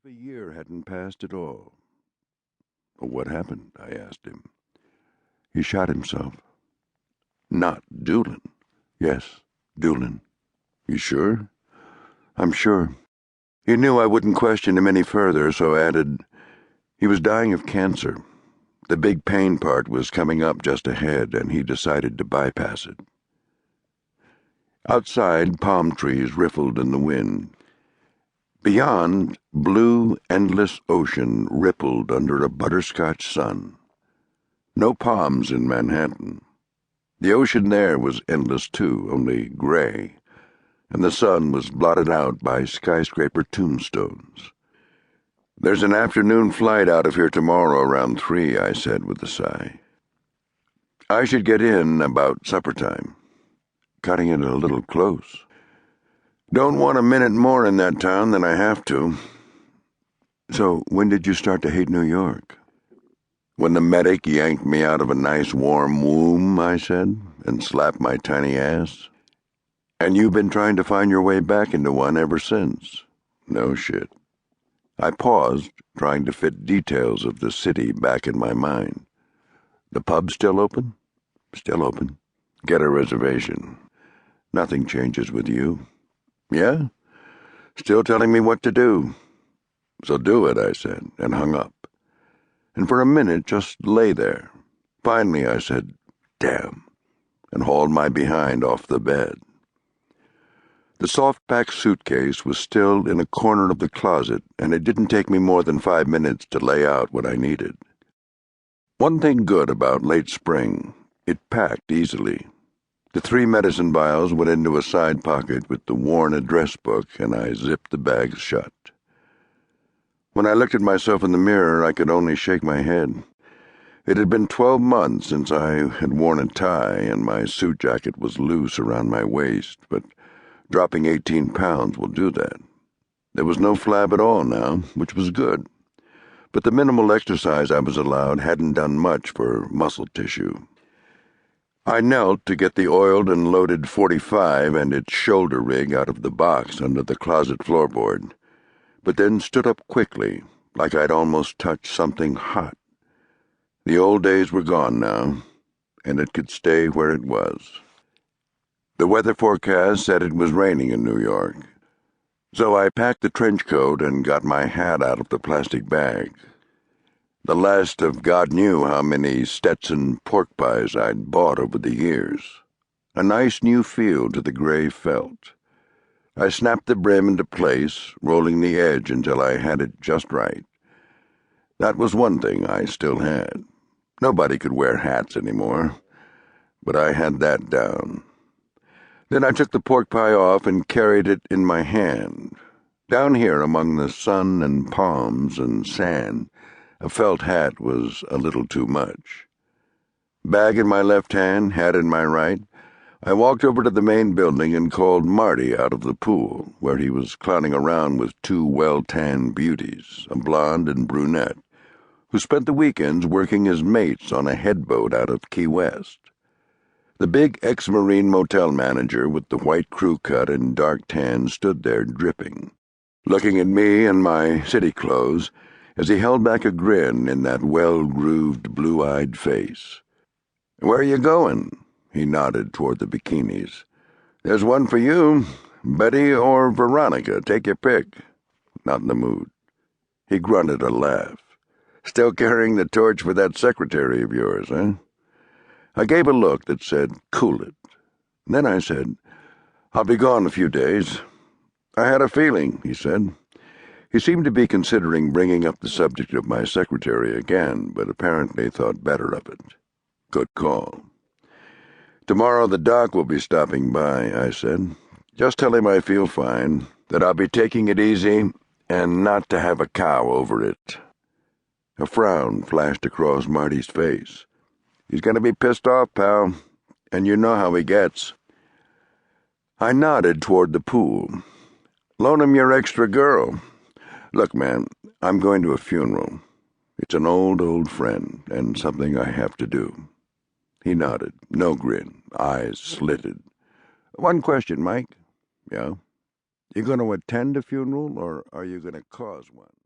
A year hadn't passed at all. What happened? I asked him. He shot himself. Not Doolan. Yes, Doolan. You sure? I'm sure. He knew I wouldn't question him any further, so added, he was dying of cancer. The big pain part was coming up just ahead, and he decided to bypass it. Outside, palm trees riffled in the wind. Beyond, blue, endless ocean rippled under a butterscotch sun. No palms in Manhattan. The ocean there was endless too, only gray, and the sun was blotted out by skyscraper tombstones. There's an afternoon flight out of here tomorrow around 3, I said with a sigh. I should get in about supper time. Cutting it a little close. Don't want a minute more in that town than I have to. So, when did you start to hate New York? When the medic yanked me out of a nice warm womb, I said, and slapped my tiny ass. And you've been trying to find your way back into one ever since. No shit. I paused, trying to fit details of the city back in my mind. The pub still open? Still open. Get a reservation. Nothing changes with you. Yeah? Still telling me what to do. So do it, I said, and hung up. And for a minute just lay there. Finally I said, damn, and hauled my behind off the bed. The soft-packed suitcase was still in a corner of the closet, and it didn't take me more than 5 minutes to lay out what I needed. One thing good about late spring, it packed easily. The 3 medicine vials went into a side pocket with the worn address book, and I zipped the bags shut. When I looked at myself in the mirror, I could only shake my head. It had been 12 months since I had worn a tie, and my suit jacket was loose around my waist, but dropping 18 pounds will do that. There was no flab at all now, which was good. But the minimal exercise I was allowed hadn't done much for muscle tissue. I knelt to get the oiled and loaded .45 and its shoulder rig out of the box under the closet floorboard, but then stood up quickly, like I'd almost touched something hot. The old days were gone now, and it could stay where it was. The weather forecast said it was raining in New York, so I packed the trench coat and got my hat out of the plastic bag. The last of God knew how many Stetson pork pies I'd bought over the years. A nice new feel to the gray felt. I snapped the brim into place, rolling the edge until I had it just right. That was one thing I still had. Nobody could wear hats anymore, but I had that down. Then I took the pork pie off and carried it in my hand. Down here among the sun and palms and sand, a felt hat was a little too much. Bag in my left hand, hat in my right, I walked over to the main building and called Marty out of the pool, where he was clowning around with 2 well-tanned beauties, a blonde and brunette, who spent the weekends working as mates on a headboat out of Key West. The big ex-Marine motel manager with the white crew cut and dark tan stood there dripping, looking at me and my city clothes as he held back a grin in that well-grooved, blue-eyed face. "Where are you going?" He nodded toward the bikinis. "There's one for you, Betty or Veronica. Take your pick." Not in the mood. He grunted a laugh. "Still carrying the torch for that secretary of yours, eh?" I gave a look that said, "Cool it." Then I said, "I'll be gone a few days." "I had a feeling," he said. He seemed to be considering bringing up the subject of my secretary again, but apparently thought better of it. Good call. "Tomorrow the doc will be stopping by," I said. "Just tell him I feel fine, that I'll be taking it easy, and not to have a cow over it." A frown flashed across Marty's face. "He's going to be pissed off, pal, and you know how he gets." I nodded toward the pool. "Loan him your extra girl. Look, man, I'm going to a funeral. It's an old friend, and something I have to do." He nodded, no grin, eyes slitted. "One question, Mike." "Yeah?" "You going to attend a funeral, or are you going to cause one?"